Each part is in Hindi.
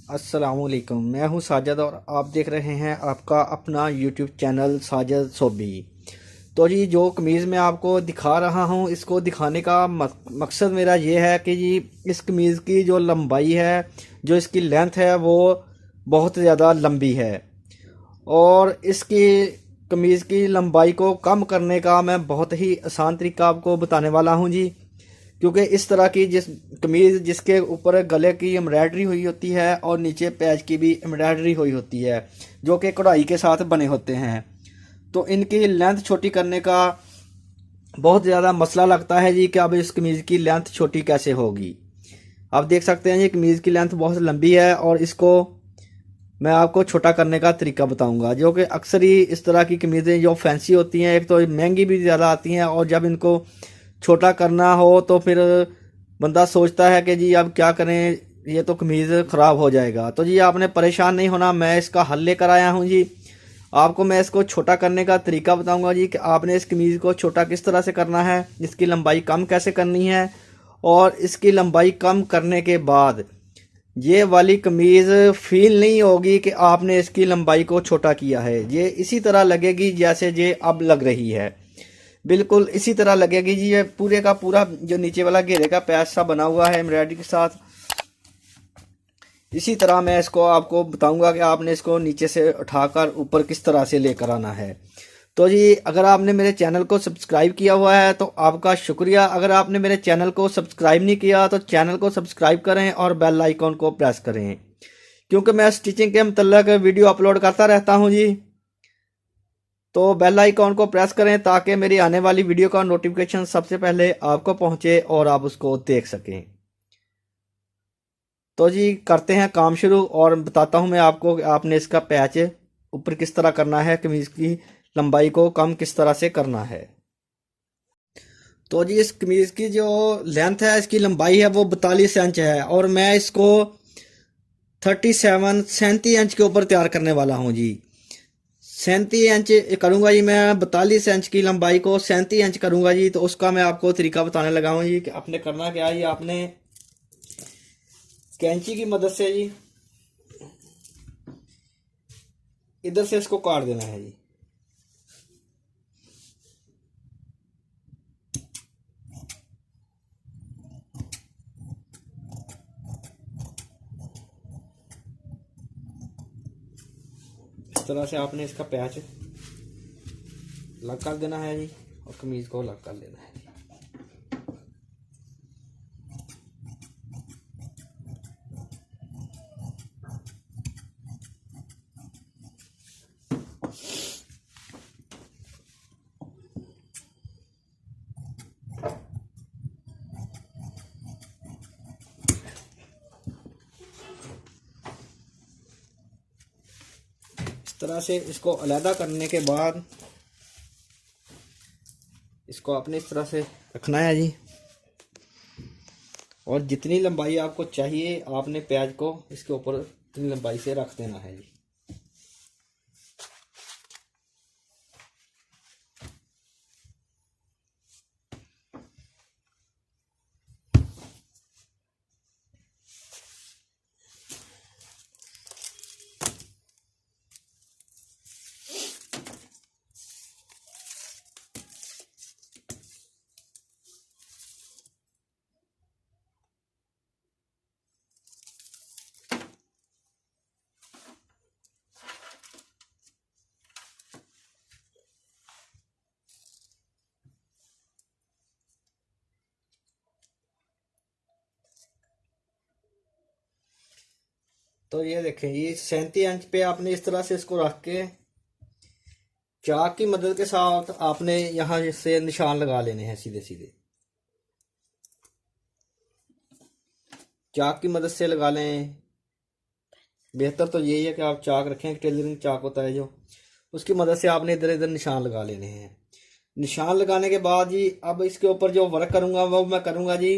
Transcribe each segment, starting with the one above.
अस्सलामुअलैकुम। मैं हूं साजिद और आप देख रहे हैं आपका अपना यूट्यूब चैनल साजिद सोबी। तो जी जो कमीज़ मैं आपको दिखा रहा हूं, इसको दिखाने का मकसद मेरा ये है कि जी इस कमीज़ की जो लंबाई है, जो इसकी लेंथ है, वो बहुत ज़्यादा लंबी है। और इसकी कमीज़ की लंबाई को कम करने का मैं बहुत ही आसान तरीका आपको बताने वाला हूं जी। क्योंकि इस तरह की जिस कमीज़ जिसके ऊपर गले की एम्ब्रॉयडरी हुई होती है और नीचे पैच की भी एम्ब्रॉयडरी हुई होती है, जो कि कढ़ाई के साथ बने होते हैं, तो इनकी लेंथ छोटी करने का बहुत ज़्यादा मसला लगता है जी कि अब इस कमीज़ की लेंथ छोटी कैसे होगी। आप देख सकते हैं ये कमीज़ की लेंथ बहुत लंबी है और इसको मैं आपको छोटा करने का तरीका बताऊंगा। जो कि अक्सर ही इस तरह की कमीज़ें जो फैंसी होती हैं, एक तो महंगी भी ज़्यादा आती हैं, और जब इनको छोटा करना हो तो फिर बंदा सोचता है कि जी अब क्या करें, ये तो कमीज़ ख़राब हो जाएगा। तो जी आपने परेशान नहीं होना, मैं इसका हल लेकर आया हूँ जी। आपको मैं इसको छोटा करने का तरीका बताऊंगा जी कि आपने इस कमीज़ को छोटा किस तरह से करना है, इसकी लंबाई कम कैसे करनी है, और इसकी लंबाई कम करने के बाद ये वाली कमीज़ फील नहीं होगी कि आपने इसकी लंबाई को छोटा किया है। ये इसी तरह लगेगी जैसे ये अब लग रही है, बिल्कुल इसी तरह लगेगी जी। ये पूरे का पूरा जो नीचे वाला घेरे का पैच सा बना हुआ है एम्ब्रॉयडरी के साथ, इसी तरह मैं इसको आपको बताऊंगा कि आपने इसको नीचे से उठाकर ऊपर किस तरह से लेकर आना है। तो जी अगर आपने मेरे चैनल को सब्सक्राइब किया हुआ है तो आपका शुक्रिया। अगर आपने मेरे चैनल को सब्सक्राइब नहीं किया तो चैनल को सब्सक्राइब करें और बेल आइकॉन को प्रेस करें, क्योंकि मैं स्टिचिंग के मतलब वीडियो अपलोड करता रहता हूं जी। तो बेल आइकॉन को प्रेस करें ताकि मेरी आने वाली वीडियो का नोटिफिकेशन सबसे पहले आपको पहुंचे और आप उसको देख सकें। तो जी करते हैं काम शुरू और बताता हूं मैं आपको कि आपने इसका पैच ऊपर किस तरह करना है, कमीज़ की लंबाई को कम किस तरह से करना है। तो जी इस कमीज़ की जो लेंथ है, इसकी लंबाई है, वो 42 इंच है, और मैं इसको 37 इंच के ऊपर तैयार करने वाला हूँ जी। 37 इंच करूंगा जी मैं, 42 इंच की लंबाई को 37 इंच करूंगा जी। तो उसका मैं आपको तरीका बताने लगा हूँ जी कि आपने करना क्या है। ये आपने कैंची की मदद से जी इधर से इसको काट देना है जी। इस तरह से आपने इसका पैच अलग कर देना है जी, और कमीज को अलग कर लेना है जी। इस तरह से इसको अलहदा करने के बाद इसको आपने इस तरह से रखना है जी। और जितनी लंबाई आपको चाहिए आपने प्याज को इसके ऊपर उतनी लंबाई से रख देना है जी। तो ये देखें, ये 37 इंच पे आपने इस तरह से इसको रख के चाक की मदद के साथ आपने यहाँ से निशान लगा लेने हैं सीधे सीधे। चाक की मदद से लगा लें, बेहतर तो यही है कि आप चाक रखें, टेलरिंग चाक होता है जो, उसकी मदद से आपने इधर इधर निशान लगा लेने हैं। निशान लगाने के बाद जी अब इसके ऊपर जो वर्क करूंगा वो मैं करूंगा जी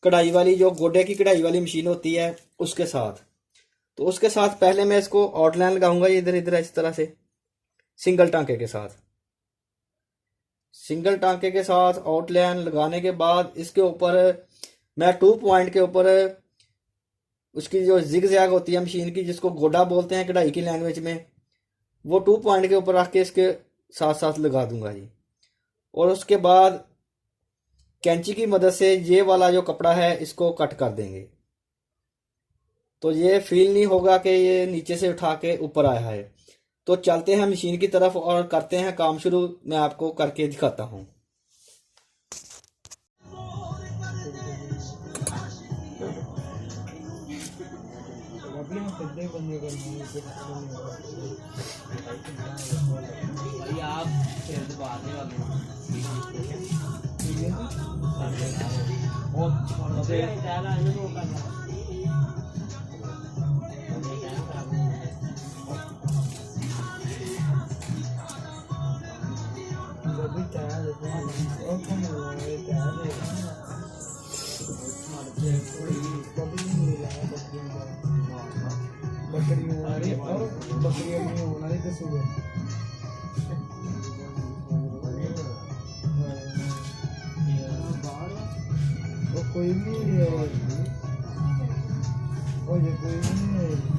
कढ़ाई वाली, जो गोडे की कढ़ाई वाली मशीन होती है उसके साथ। तो उसके साथ पहले मैं इसको आउटलाइन लगाऊंगा ये इधर इधर इस तरह से सिंगल टांके के साथ। सिंगल टांके के साथ आउटलाइन लगाने के बाद इसके ऊपर मैं 2 पॉइंट के ऊपर उसकी जो जिग जैग होती है मशीन की, जिसको गोडा बोलते हैं कढ़ाई की लैंग्वेज में, वो 2 पॉइंट के ऊपर रख के इसके साथ साथ लगा दूंगा जी। और उसके बाद कैंची की मदद से ये वाला जो कपड़ा है इसको कट कर देंगे। तो ये फील नहीं होगा कि ये नीचे से उठा के ऊपर आया है। तो चलते हैं मशीन की तरफ और करते हैं काम शुरू। मैं आपको करके दिखाता हूँ। भाई आप फिर दबाने वाले कोई नहीं oye कोई नहीं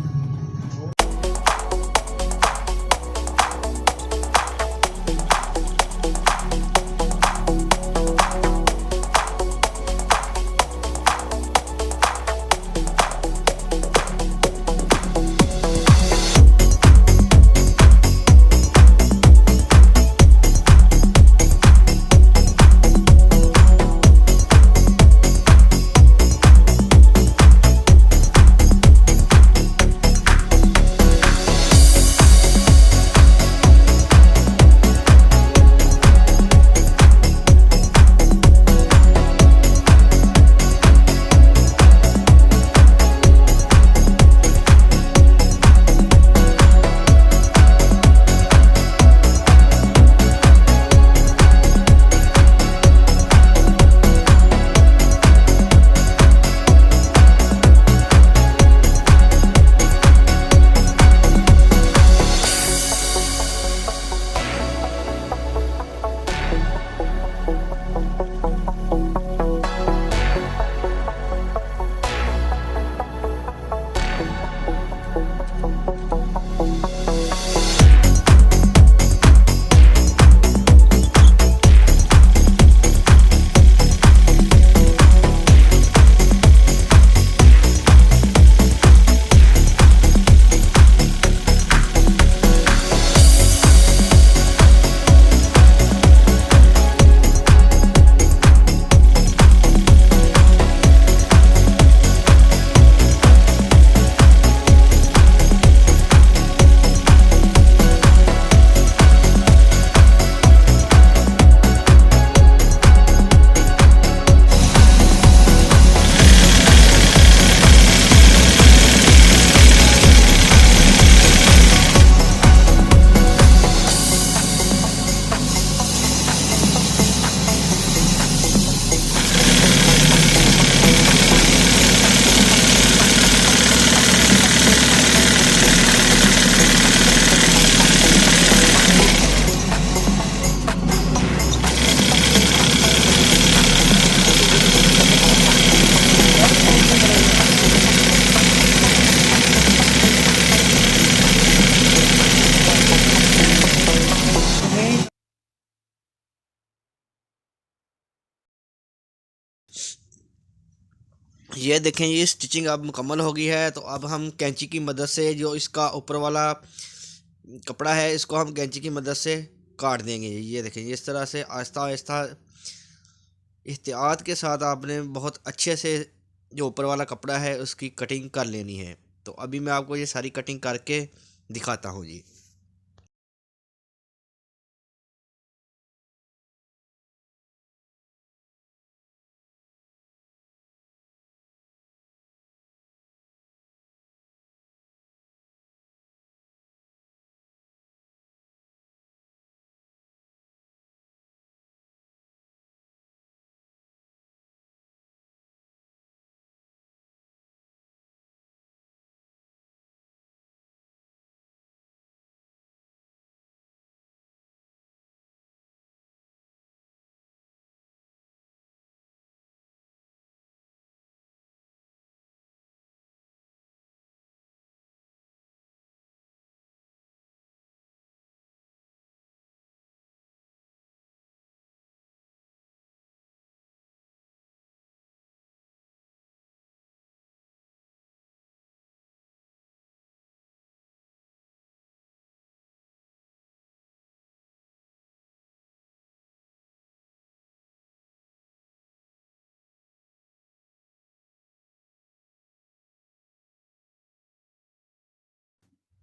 ये देखें, ये स्टिचिंग अब मुकम्मल हो गई है। तो अब हम कैंची की मदद से जो इसका ऊपर वाला कपड़ा है इसको हम कैंची की मदद से काट देंगे। ये देखें, इस तरह से आहिस्ता आहिस्ता एहतियात के साथ आपने बहुत अच्छे से जो ऊपर वाला कपड़ा है उसकी कटिंग कर लेनी है। तो अभी मैं आपको ये सारी कटिंग करके दिखाता हूँ जी।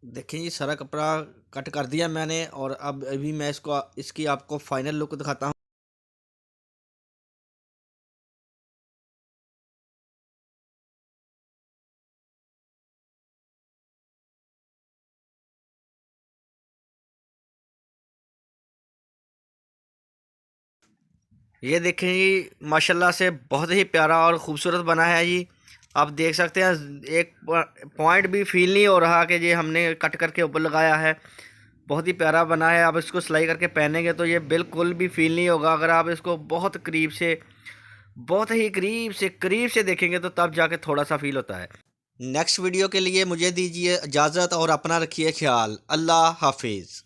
देखिए जी, सारा कपड़ा कट कर दिया मैंने और अब अभी मैं इसकी आपको फाइनल लुक दिखाता हूँ। ये देखें जी, माशाल्लाह से बहुत ही प्यारा और ख़ूबसूरत बना है जी। आप देख सकते हैं, एक पॉइंट भी फील नहीं हो रहा कि ये हमने कट करके ऊपर लगाया है। बहुत ही प्यारा बना है। आप इसको सिलाई करके पहनेंगे तो ये बिल्कुल भी फील नहीं होगा। अगर आप इसको बहुत ही करीब से देखेंगे तो तब जाके थोड़ा सा फील होता है। नेक्स्ट वीडियो के लिए मुझे दीजिए इजाज़त और अपना रखिए ख्याल। अल्लाह हाफिज़।